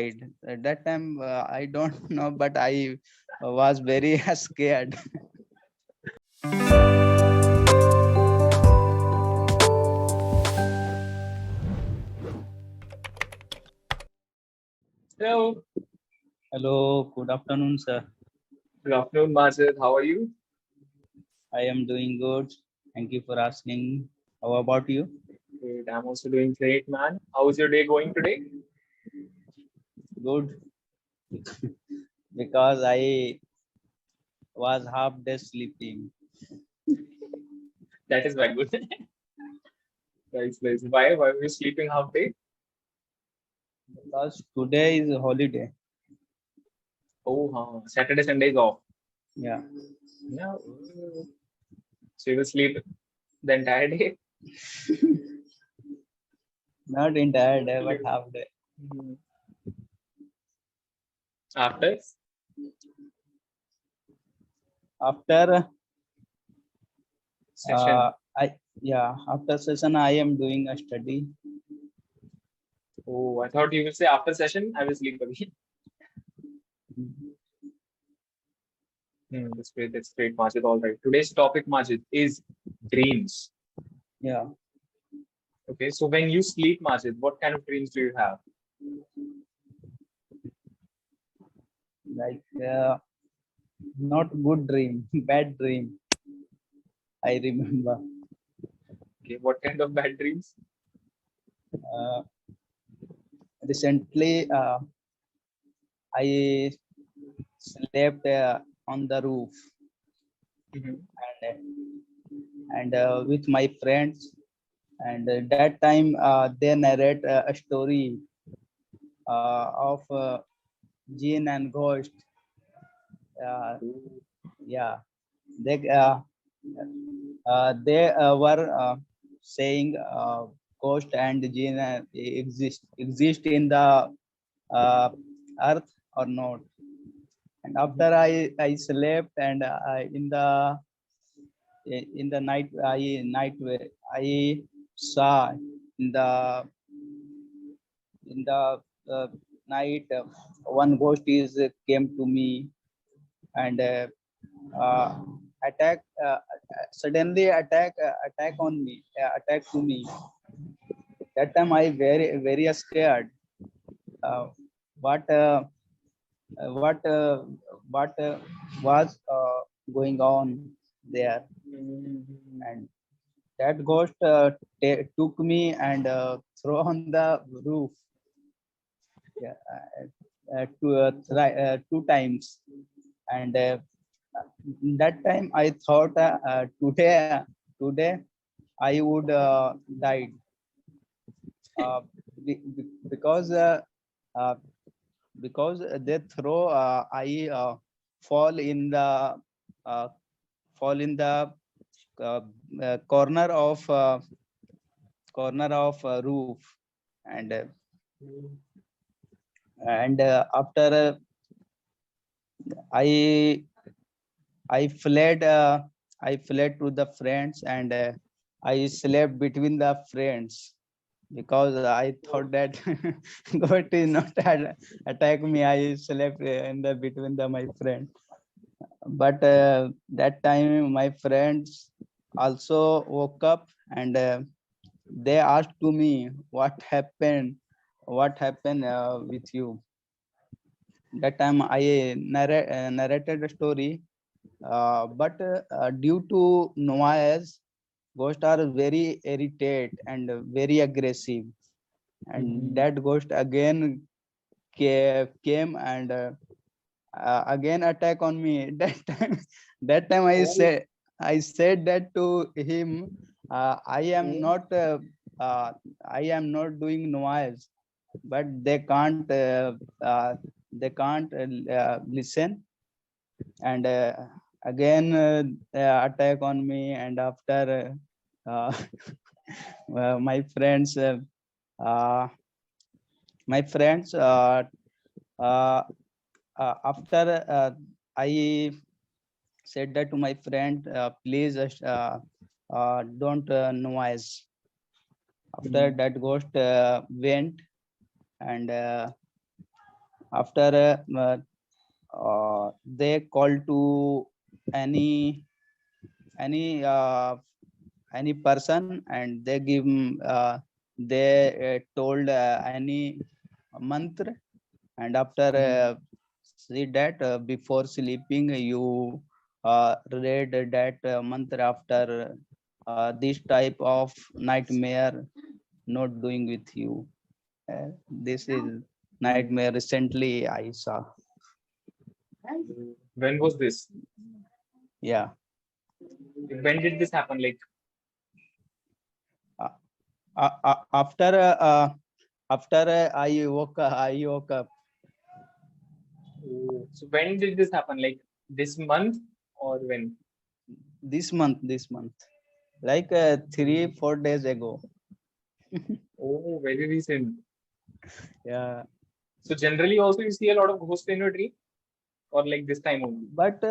At that time, I don't know, but I was very scared. Hello. Hello, good afternoon, sir. Good afternoon, Majid. How are you? I am doing good. Thank you for asking. How about you? Great. I'm also doing great, man. How's your day going today? Good, because I was half day sleeping. That is very good. Nice, nice. Why? Why were you sleeping half day? Because today is a holiday. Oh, Saturday, Sunday is off. Yeah, Yeah. So you will sleep the entire day? not entire day, but You- half day. Mhm. After After session. I yeah, after session I am doing a study. Oh, I thought you will say after session, I will sleep again. That's great. That's great, Majid. All right. Today's topic, Majid, is dreams. Yeah, Okay. So when you sleep, Majid, what kind of dreams do you have? like not good dream, bad dream. I remember. Okay. What kind of bad dreams? Uh, Recently, I slept on the roof Mhm. and with my friends. And that time, they narrate a story of Jinn and Ghost. Uh, yeah, they were saying ghost and Jinn exist in the uh, earth or not. And after I slept and in the I saw in the uh, night one ghost is came to me and uh, attack suddenly attack on me attack to me. That time I very scared. uh, what uh, what what was going on there. Mhm. And that ghost took me and throw on the roof. Yeah, two times. And that time I thought today I would died uh, because uh, because they throw I fall in the uh, fall in the uh, corner of roof. And after I I fled to the friends and I slept between the friends because I thought that God is not attack me. I slept in the between my friend. But that time my friends also woke up and they asked to me what happened with you. That time I narrated the story. But due to noise, ghosts are very irritated and very aggressive. And Mhm. that ghost again came and again attack on me. That time Oh, I said that to him. I am oh, not I am not doing noise, but they can't listen. And again attack on me. And after my friends uh, my friends uh, after I said that to my friend, please don't noise. After mhm. that ghost went and After they call to any any uh, any person, and they give they told any mantra, and after see that before sleeping you read that mantra after this type of nightmare not doing with you. This is Hmm. nightmare recently I saw. When was this? Yeah. When did this happen? Like, Uh, after after I woke up oh, so when did this happen? Like this month or when? this month, like 3 4 days ago. Oh, very recent. Yeah, So generally also you see a lot of ghosts in your dream or like this time only? but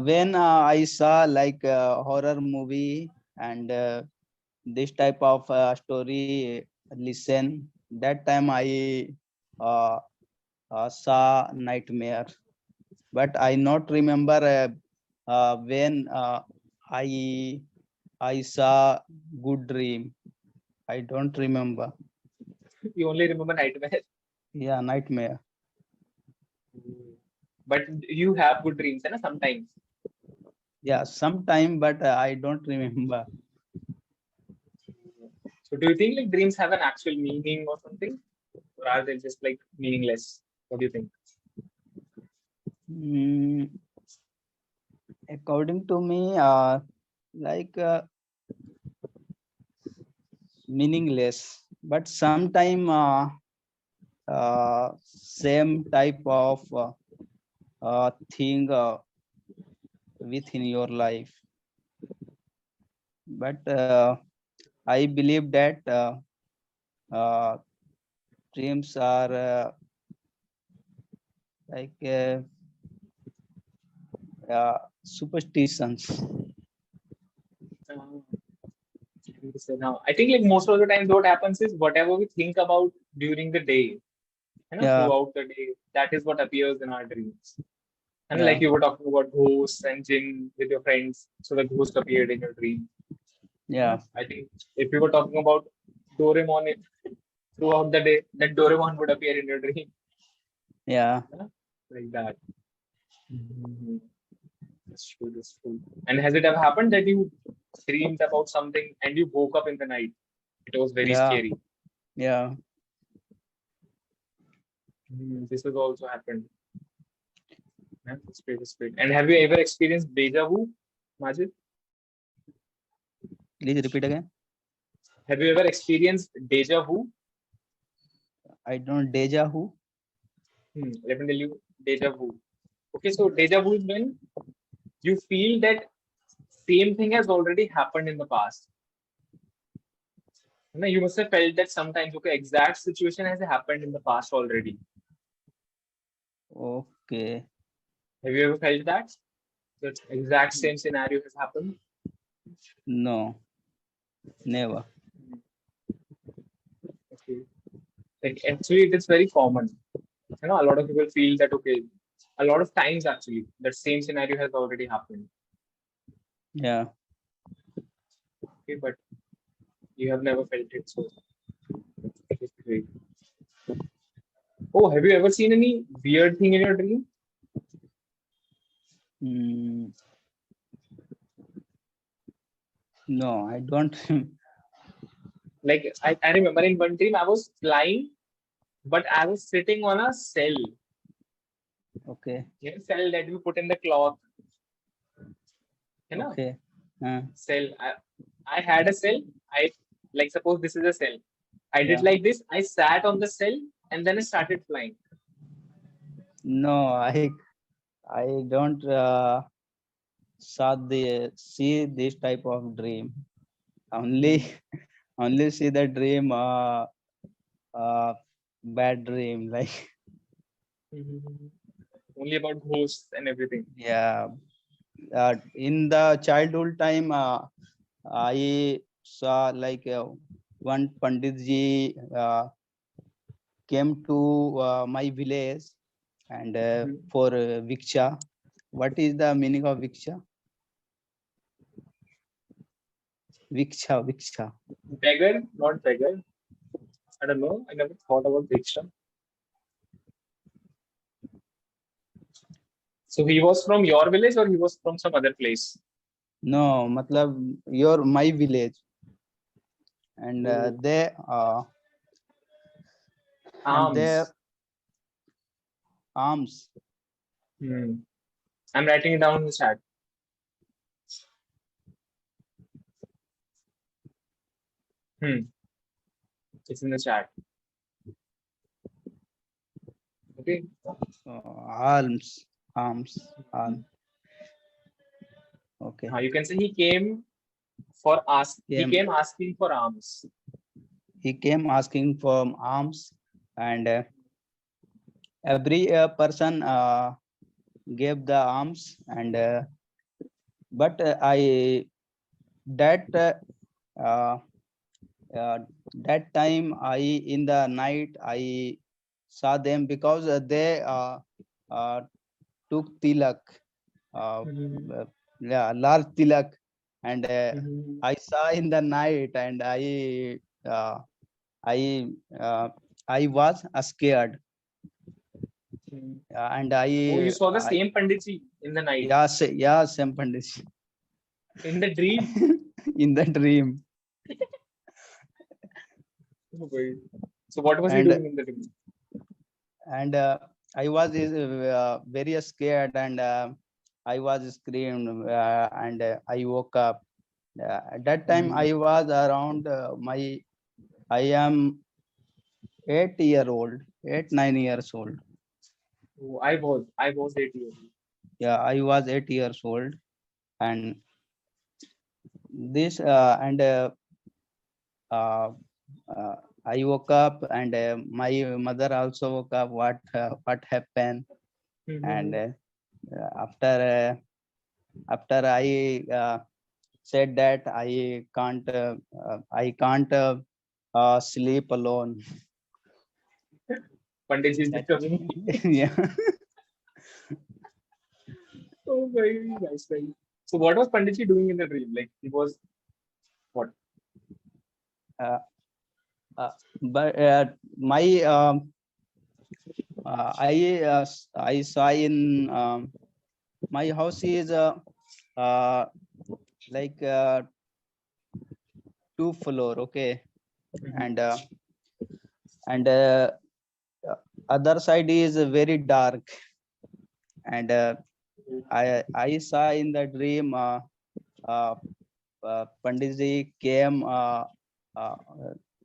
when I saw like horror movie and this type of story listen, that time I uh, saw nightmare, but I not remember when I saw good dream. I don't remember. You only remember nightmare. Yeah, nightmare. But you have good dreams, and sometimes. Yeah, sometime, but I don't remember. So do you think like dreams have an actual meaning or something? Or are they just like meaningless? What do you think? Mm, according to me, like meaningless, but sometime same type of thing within your life. But I believe that uh, dreams are like superstitions. Uh, so now I think like most of the times what happens is whatever we think about during the day, Yeah, throughout the day, that is what appears in our dreams. And like yeah, you were talking about ghosts and jinn with your friends, so the ghost appeared in your dream. yeah, I think if you were talking about Doraemon throughout the day, that Doraemon would appear in your dream. yeah, Yeah, like that. Mhm. That's true. That's true. And has it ever happened that you dreamed about something and you woke up in the night? It was very yeah, scary. yeah. This has also happened. Yeah, that's great. That's great. And have you ever experienced deja vu, Majid? Please repeat again. Have you ever experienced deja vu? I don't deja vu. Let me tell you, deja vu. Okay, so deja vu is when you feel that same thing has already happened in the past. You must have felt that sometimes, okay, exact situation has happened in the past already. Okay. Have you ever felt that? The exact same scenario has happened? No, never. Okay. Like actually, it is very common. A lot of people feel that okay, a lot of times actually, that same scenario has already happened. Yeah. Okay, but you have never felt it, so it is great. Oh, have you ever seen any weird thing in your dream? Mm, no, I don't. Like I remember in one dream I was flying, but I was sitting on a cell. Okay. Cell that you put in the cloth. You know, Okay. cell. I had a cell. I like suppose this is a cell. I did Yeah. like this. I sat on the cell and then I started flying. No, I don't see this type of dream. Only only see the dream uh bad dream like. Mhm. Only about ghosts and everything. Yeah. In the childhood time I saw like one pandit ji came to my village and for Viksha. What is the meaning of Viksha? Viksha. Beggar, not beggar. I don't know. I never thought about Diksha. So he was from your village or he was from some other place? No, matlab your my village, and Oh. they and their Arms. arms. Hmm. I'm writing it down in the chat. Hmm. It's in the chat. Okay. Arms. Okay. You can say he came for ask. He Came, came asking for arms. he came asking for arms, and every person gave the arms, and but I that uh, uh, that time I in the night I saw them because they uh, took tilak, uh, Mhm. yeah, large tilak, and Mhm. I saw in the night, and uh, I uh, I was scared, Mhm. and Oh, you saw the I same Panditji in the night, yeah, same Pandit. in the dream. In the dream, Oh, boy. So what was he and doing in the dream? I was very scared, and I was screamed, and I woke up. At that time, Mhm. I was around I am 8 year old, 8 9 years old. Oh, I was 8 years old. Yeah, I was 8 years old, and this and uh, uh, I woke up, and my mother also woke up. What happened? And Mhm. after I said that I can't sleep alone. Panditji is That disturbing me. yeah. Oh, very nice, very. So what was Panditji doing in the dream? Like he was what? uh, but my I saw in my house is uh, like 2 floor, okay, Mhm. and uh, other side is very dark, and I saw in the dream uh, Panditji uh,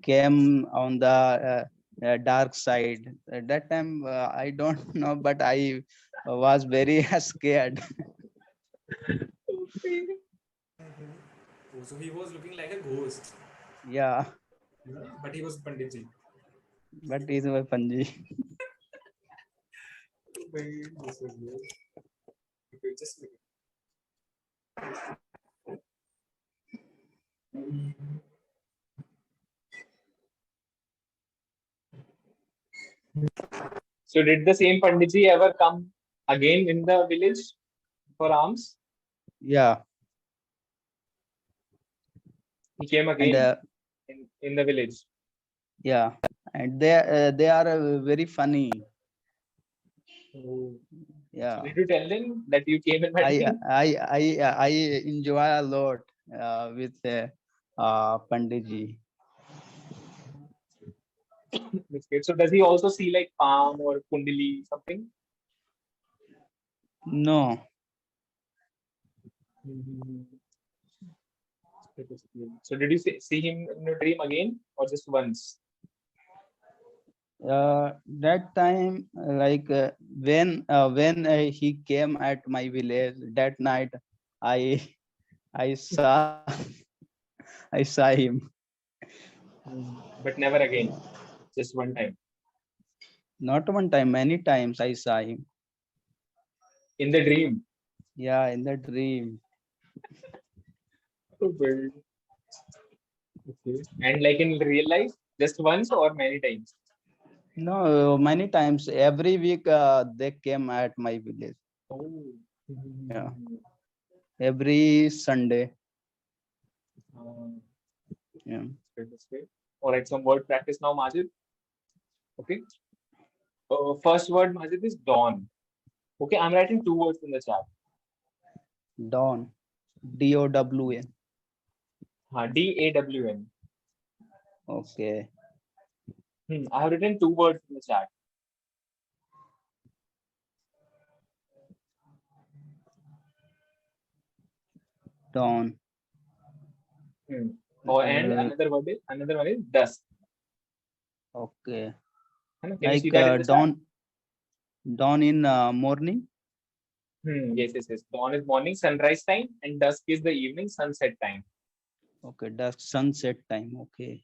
came on the dark side. At that time, I don't know, but I was very scared. Okay. Oh, so he was looking like a ghost, Yeah, but he was Panditji. but he's my Panji. Very this was good. Okay, just look. So did the same Panditji ever come again in the village for alms? Yeah, He came and again in the village. yeah, and they are very funny. Oh. So Yeah, did you tell them that you came in my I dream? I enjoy a lot with Panditji. That's great. So does he also see like palm or kundali something? No, Mhm. That is good. So did you see him in your dream again or just once? that time when he came at my village that night, I I saw I saw him. But never again. Just one time. Not one time, many times I saw him. In the dream. Yeah, in the dream. Okay. Okay. And like in real life, just once or many times? No, many times every week they came at my village. Oh. Yeah, every Sunday. Um, Yeah, that's great. All right, some word practice now, Majid. Okay. First word, Majid, is dawn. Okay, I'm writing two words in the chat. Dawn, DOWN. DAWN. Okay, I have written two words in the chat. dawn. Oh, and Uh, another one is dusk. okay, Can you see like that in the chat? dawn in morning. Yes, yes, yes. Dawn is morning, sunrise time, and dusk is the evening, sunset time. Okay, dusk, sunset time. Okay,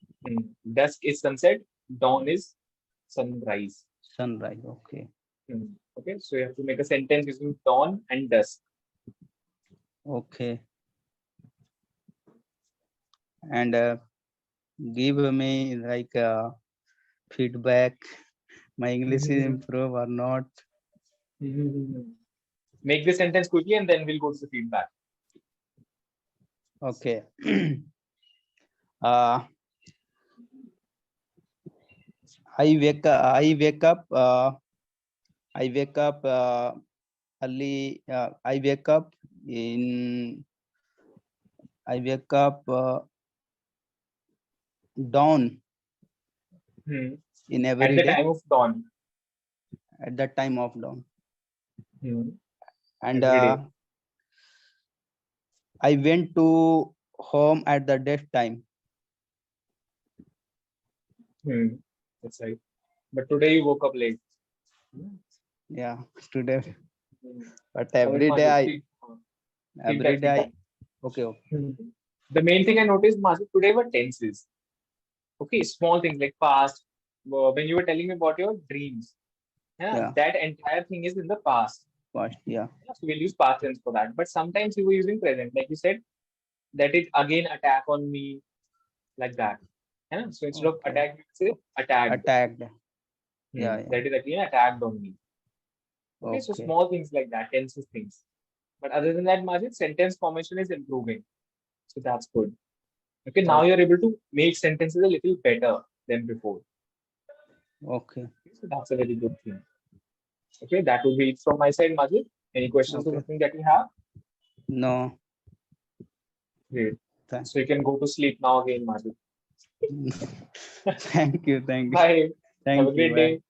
Dusk is sunset, dawn is sunrise. sunrise. Okay, Okay, so you have to make a sentence using dawn and dusk. okay, and give me like feedback. My English is improve or not? Make the sentence quickly and then we'll go to the feedback. Okay. uh, I wake up. I wake up early. I wake up in. I wake up dawn Hmm. in At every the day time of dawn. at the time of dawn, and Every day. I went to home at the daytime. That's right. But today you woke up late. Yeah, today. Hmm. But All right, Majid, every feedback, day. feedback. Okay. The main thing I noticed, Majid, today were tenses. Okay, small things like past. When you were telling me about your dreams, Yeah. that entire thing is in the past. Past. Yeah. So we'll use past tense for that. But sometimes you were using present, like you said, that it again attack on me, like that. So instead of Okay. attack, you say attacked. Attacked. Yeah. Yeah. That is again attacked on me. Okay, so Okay. small things like that, tenses things. But other than that, Majid, sentence formation is improving. So that's good. Okay, now you're able to make sentences a little better than before. Okay. So that's a very good thing. Okay, that would be it from my side, Majid. Any questions or Okay. something that you have? No. Great. Thank. So you can go to sleep now again, Majid. Thank you. Thank you. Bye. Have a Thank you. great day.